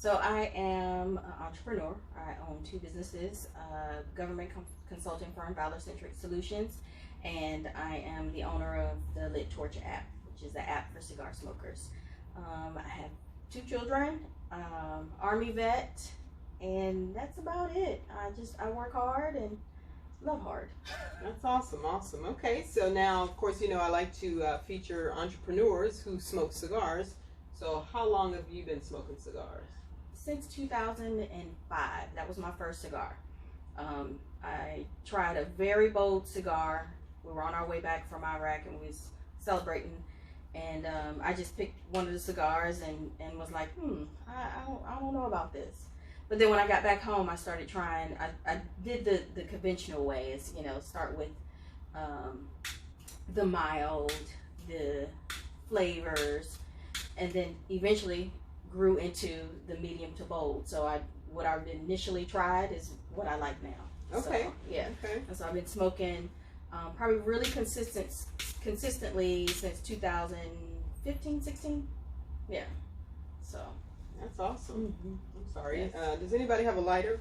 So I am an entrepreneur. I own two businesses, government consulting firm Valor Centric Solutions, and I am the owner of the LitTorch app, which is the app for cigar smokers. I have two children, Army vet, and that's about it. I work hard and love hard. That's awesome, awesome. Okay, so now, of course, I like to feature entrepreneurs who smoke cigars. So how long have you been smoking cigars? Since 2005. That was my first cigar. I tried a very bold cigar. We were on our way back from Iraq and we was celebrating, and I just picked one of the cigars and was like, I don't know about this. But then when I got back home, I started trying. I did the conventional ways, start with the mild, the flavors, and then eventually grew into the medium to bold. So what I initially tried is what I like now. Okay. So, yeah. Okay. And so I've been smoking probably really consistently since 2015, 16. Yeah. So. That's awesome. Mm-hmm. I'm sorry. Yes. Does anybody have a lighter?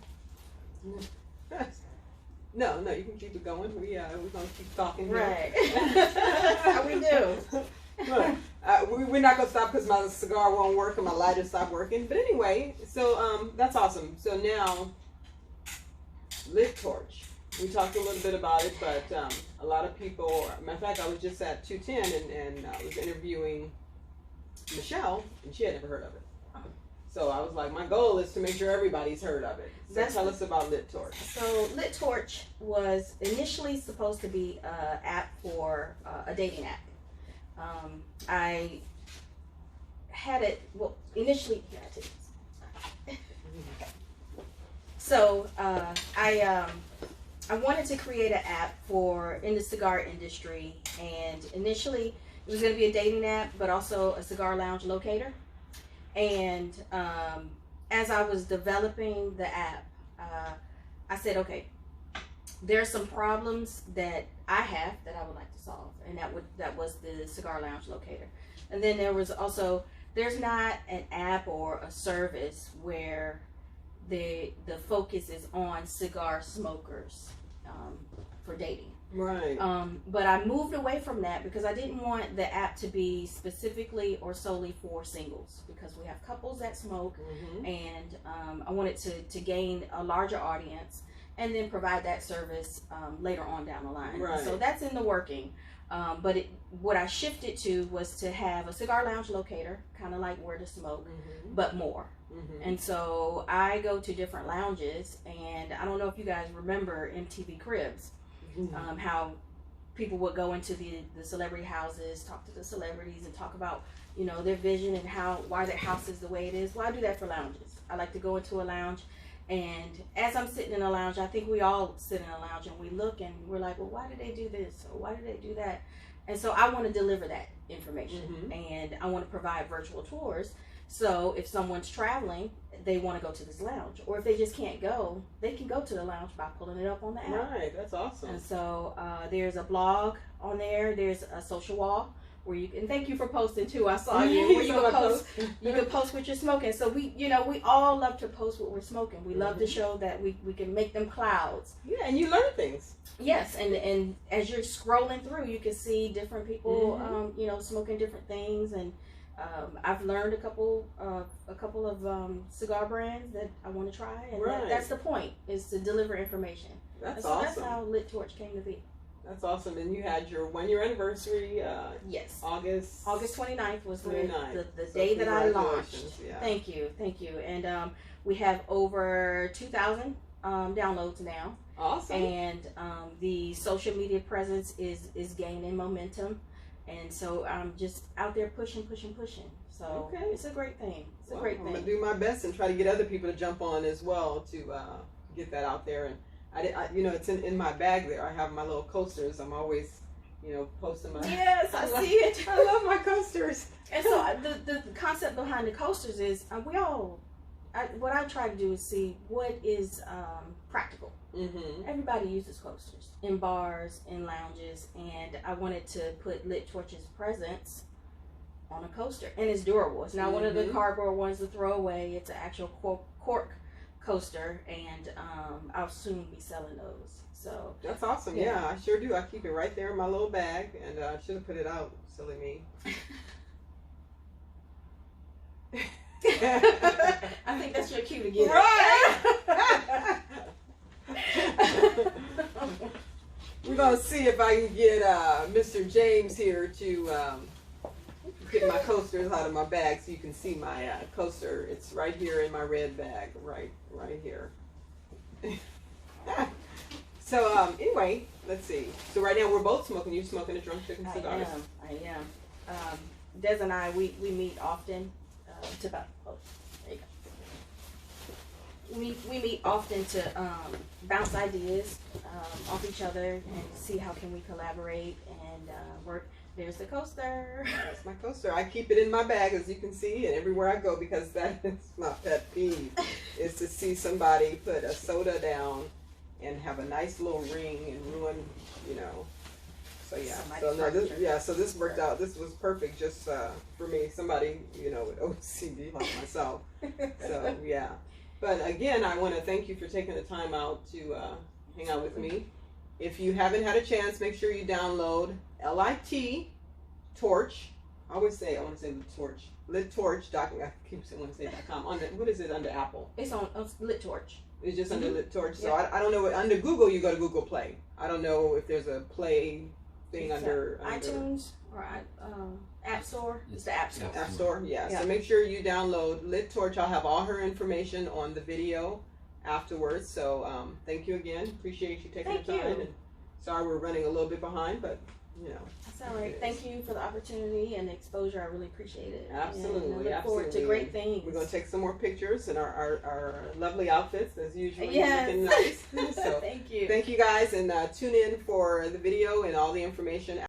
No, you can keep it going. We're gonna keep talking here. Right. That's how we do. Look, we're not gonna stop because my cigar won't work and my lighter stopped working. But anyway, so that's awesome. So now, LitTorch. We talked a little bit about it, but a lot of people. Matter of fact, I was just at 210 and I was interviewing Michelle, and she had never heard of it. So I was like, my goal is to make sure everybody's heard of it. So tell us about LitTorch. So LitTorch was initially supposed to be an app for a dating app. I had it, initially, so I wanted to create an app in the cigar industry, and initially it was going to be a dating app, but also a cigar lounge locator. And as I was developing the app, I said, okay, there are some problems that I have that I would like to solve, and that was the cigar lounge locator. And then there's not an app or a service where the focus is on cigar smokers for dating. Right. But I moved away from that because I didn't want the app to be specifically or solely for singles, because we have couples that smoke, and I wanted to gain a larger audience and then provide that service later on down the line. Right. So that's in the working. But what I shifted to was to have a cigar lounge locator, kind of like Where to Smoke, but more. And so I go to different lounges, and I don't know if you guys remember MTV Cribs. How people would go into the celebrity houses, talk to the celebrities, and talk about their vision and why their house is the way it is. Well, I do that for lounges. I like to go into a lounge, and as I'm sitting in a lounge, I think we all sit in a lounge and we look and we're like, well, why did they do this, or why did they do that? And so I want to deliver that information, and I want to provide virtual tours. So if someone's traveling, they want to go to this lounge, or if they just can't go, they can go to the lounge by pulling it up on the app. Right, that's awesome. And so there's a blog on there. There's a social wall where you can. Thank you for posting too. I saw you. Where you can post. You can post what you're smoking. So we all love to post what we're smoking. We love to show that we can make them clouds. Yeah, and you learn things. Yes, and as you're scrolling through, you can see different people, smoking different things, and I've learned a couple of cigar brands that I want to try, and that's the point, is to deliver information. That's so awesome. That's how LitTorch came to be. That's awesome. And you had your 1-year anniversary. Yes. August 29th was the So day that I launched. Yeah. Thank you. And we have over 2,000 downloads now. Awesome. And the social media presence is gaining momentum. And so I'm just out there pushing. So it's a great thing. It's a great thing. I'm going to do my best and try to get other people to jump on as well to get that out there. And it's in my bag there. I have my little coasters. I'm always, posting my... Yes, I see it. I love my coasters. And so the concept behind the coasters is what I try to do is see what is practical. Everybody uses coasters in bars, in lounges, and I wanted to put LitTorch's presence on a coaster, and it's durable. It's not one of the cardboard ones to throw away. It's an actual cork coaster, and I'll soon be selling those. So that's awesome. Yeah, I sure do. I keep it right there in my little bag, and I should have put it out. Silly me. I think that's your cue to get right. We're gonna see if I can get Mr. James here to get my coasters out of my bag so you can see my coaster. It's right here in my red bag, right here. So anyway, let's see. So right now we're both smoking. You're smoking a Drunk Chicken cigar. I am. Des and I, we meet often there you go. We meet often to bounce ideas off each other and see how can we collaborate and work. There's the coaster. That's my coaster. I keep it in my bag, as you can see, and everywhere I go, because that is my pet peeve, is to see somebody put a soda down and have a nice little ring and ruin, So yeah, so this worked out. This was perfect just for me, somebody, with OCD like myself. So yeah. But again, I want to thank you for taking the time out to hang out with me. If you haven't had a chance, make sure you download LitTorch. I want to say LitTorch. LitTorch.com. I keep wanting to say .com. What is it under Apple? It's on LitTorch. It's just under LitTorch. So I don't know. Under Google, you go to Google Play. I don't know if there's a Play thing under iTunes or App Store. It's the App Store. App Store, yeah. So make sure you download LitTorch. I'll have all her information on the video afterwards. So thank you again. Appreciate you taking the time. And sorry we're running a little bit behind, but that's all right. Thank you for the opportunity and the exposure. I really appreciate it. Absolutely. And I look forward to great things. We're going to take some more pictures in our lovely outfits as usual. Looking nice. So thank you. Thank you guys, and tune in for the video and all the information